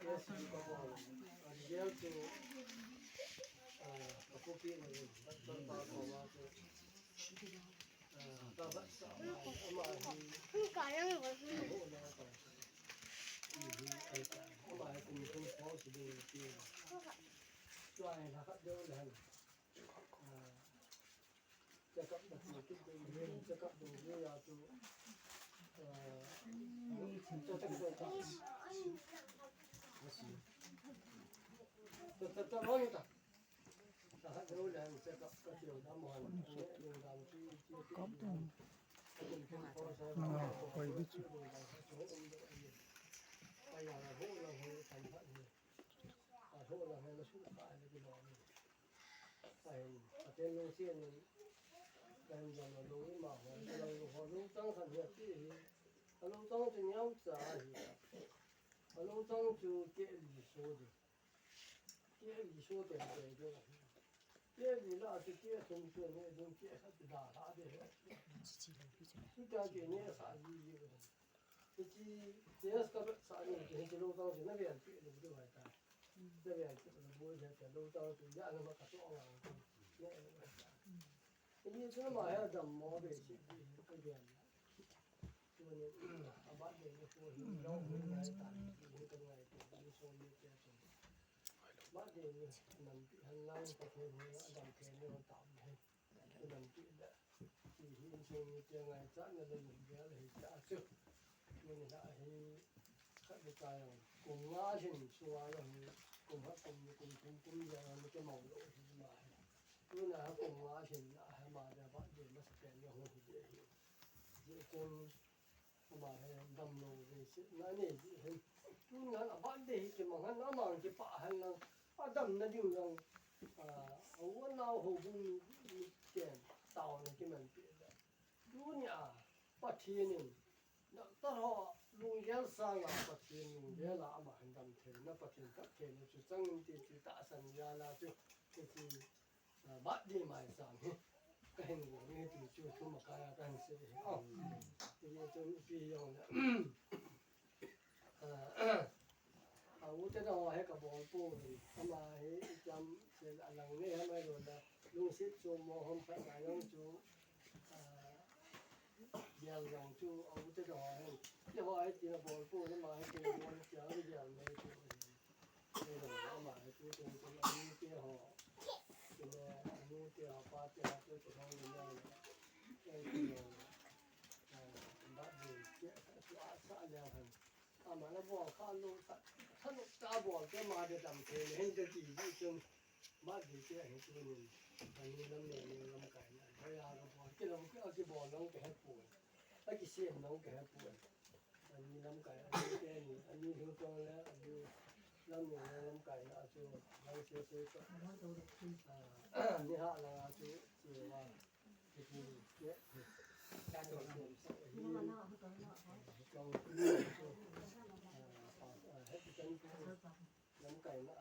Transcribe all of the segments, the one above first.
Yes, you go on. Jail to a cookie and but part of what but some mà cùng không có sự điều kiện xoài là các đứa làจะกับดักหนูทุกคนเรียนจะกับดูเรียจูจะตั้งใจทำจะร้อยต่างแต่ถ้าเราเรียนจะกับก็เที่ยวทำมันเรื่องการที่ก็ต้องไปวิจิตรไปอย่างไรพวกเราให้ทำพันธุ์พวกเราให้เราสู้กันอะไรกันหน่อยไปประเทศโลเซียนกันอย่างเราดูมาเราพอรู้ตั้งขันเหตุที่เราต้องจะเงาใจเราต้องจะเกี่ยลิโซดิเกี่ยลิโซเต็มเลยด้วยเกี่ยลิละจะเกี่ยสมส่วนเนี่ยต้องเกี่ยขัดด่าท่าเดียวทุกการเกี่ยเนี่ยสายดีเลยที่เจ้าสกัดสายเนี่ยจะเราต้องจะนั่งเรียนที่เราดูให้ได้นั่งเรียนที่เราดูให้ได้เราต้องจะยากนะมันก็ต้องเอาเนี่ยนี่ฉันมาให้ดำมอเบสิก็เรียนตัวนี้อาบัติเนี่ยพวกนี้เราไม่ได้ตายไม่ต้องไงตัวนี้โซนนี้แก่ตัวบัดเนี่ยมันหันหลังประเทศนี้ดำเทเนี่ยมันต่ำให้ดำปีละที่หินโซนนี้จะไงจัดเนี่ยเราหนุนเยอะเลยจ้าจุดมันได้ให้ข้าราชการกลุ่มงาชินชัวร์เรากลุ่มพักกลุ่มอย่างมันจะมองโลกที่มาตัวน่ะกลุ่มว่าเช่นให้มาจะบ้านเดียวมาสแกนอย่างหัวหินเดียวคนมาให้ดำลงไปสินั่นนี่เห็นตัวนั้นบ้านเดียวจะมองให้น้ำมันจะป่าให้เราดำนั่นอยู่ยังเอาว่าเราหูบุญเกี่ยนเต่าเนี่ยที่มันเปลี่ยนตัวเนี่ยปัจจัยนึงตลอดลุงเลี้ยงสร้างปัจจัยลุงเลี้ยงละมาให้ดำเทนปัจจัยกับเทนจุดจังที่จุดตาสัญญาละจุดที่บัดดีมาสามก็เห็นว่านี่ที่ช่วยทุ่มกายกันเสียอ๋อที่จนปียงเนี่ยวุฒิเราให้กับบอลปูทำไมจำเสร็จหลังนี้ทำไมโดนนะลุงซิดจูมองห้องไปไหนลุงจูเดียวอย่างจูเอาวุฒิเราให้ที่ว่าให้ตีบอลปูทำไมให้ตีบอลเจ้าเดียวไม่จูไม่โดนทำไมจูตรงอันนี้ที่ห่อเนี่ยอันนี้ที่ห่อปลาที่ห่อตัวจะทำยังไงไอ้ที่บัดดีเจ้าตัวอาสาแล้วกันมาแล้วบอกข้าลูกท่านตาบอกจะมาจะจำเทเห็นจะจีบจนบัดดีเจ้าเห็นตัวนึงอันนี้น้ำเหนียวน้ำไก่นะพยาก็บอกที่เราเอาที่บอกน้องแกให้ป่วยไอ้ที่เสียน้องแกให้ป่วยอันนี้น้ำไก่อันนี้แกนี่อันนี้ถึงตรงแล้วอันนี้น้ำเหนียวน้ำไก่นะจูน้ำเสียก็นี่ฮะเราจูจีว่าที่เจ้าการโดนเสียที่เราให้เป็นน้ำไก่นะ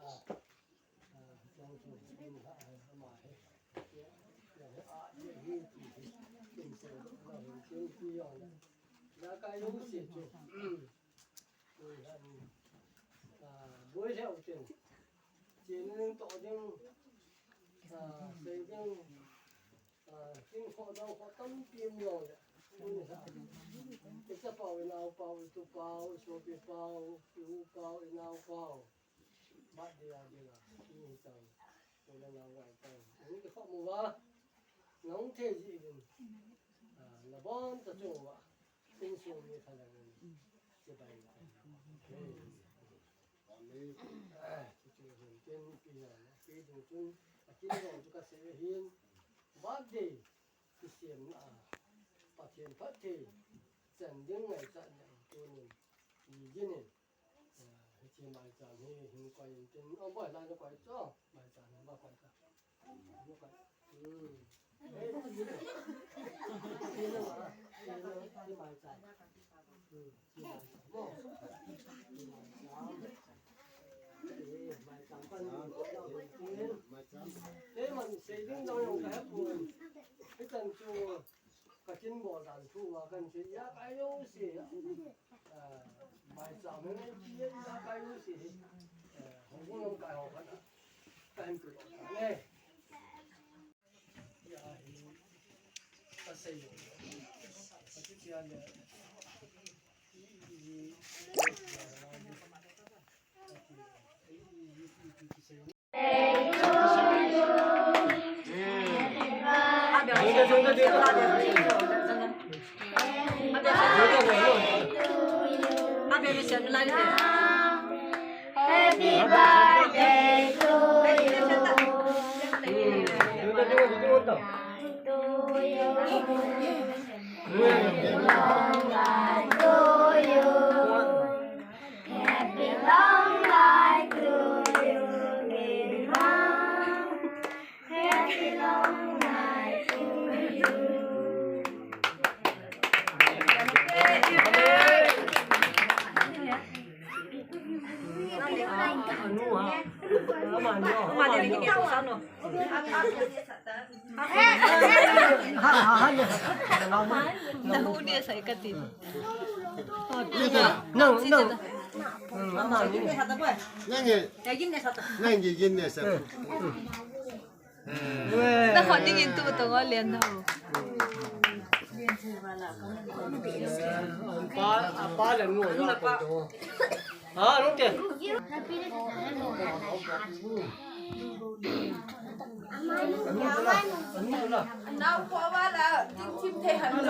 ลองสูตรกินฮะมาให้อย่างนี้ยี่ที่เป็นเสร็จเราเห็นเชื่อที่ยองแล้วก็ยุ่งเสียจุดดูท่านบุญเท่าเช่นเจนนึงต่อยังเสร็จยังกินข้าวเราข้าวต้มเปียงยองเนี่ยนี่ฮะจะเป่าเนาเป่าตัวเป่าโซเปียเป่าผิวเป่าเนาเป่าบัดเดียวนี่จังตัวเราไหวจังนี่ก็ข้อมูลว่าน้องเทจีกันระบอนจะจังว่าเป็นส่วนนี้ขนาดนั้นจะไปอันนี้จะเจอเห็นเป็นปีนั้นปีถึงจนกินเราจะกระเสียเห็นบัดเดียวที่เสียงประเทศพัฒน์จันยังไงจันยังตัวนึงมีเยอะเนี่ยที่มาจากนี่หินก้อยจนเอาบ่อยร้านก็ก้อยจ้อมาจากนี่มาก้อยกันมาก้อยเฮ้ยที่นี่ที่นี่มาที่มาจากที่มาจากโม่ที่มาจากคนเราเห็นกินเฮ้ยมันเสียงเราอยู่แค่ปุ่นให้จันจูก็กินบ่อดันทูว่ากันสิยาไปโยสิมาจากนั้นที่ยาไปโยสิ不能干好看的，干对哎，呀，他谁有？他就这样的，Happy birthday to you. Happy long life to you. Happy long life to you, dear mom. Happy long life to you. nó còn những tu tụi nó liền thôi ba lần ngồi ra cổ đồ à đúng chưa Nào qua ba là chim thề hẳn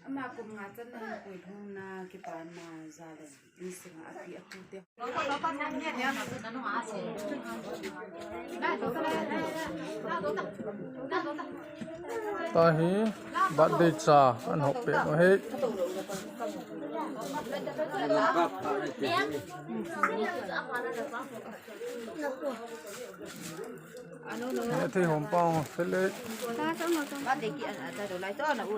ama ko nga tan na ko thong na ki pa na za le ni se nga api aku te ta hi bat de cha an hop pe no he ne thi hom pang fe le ba để kia là ta đồ lại to là u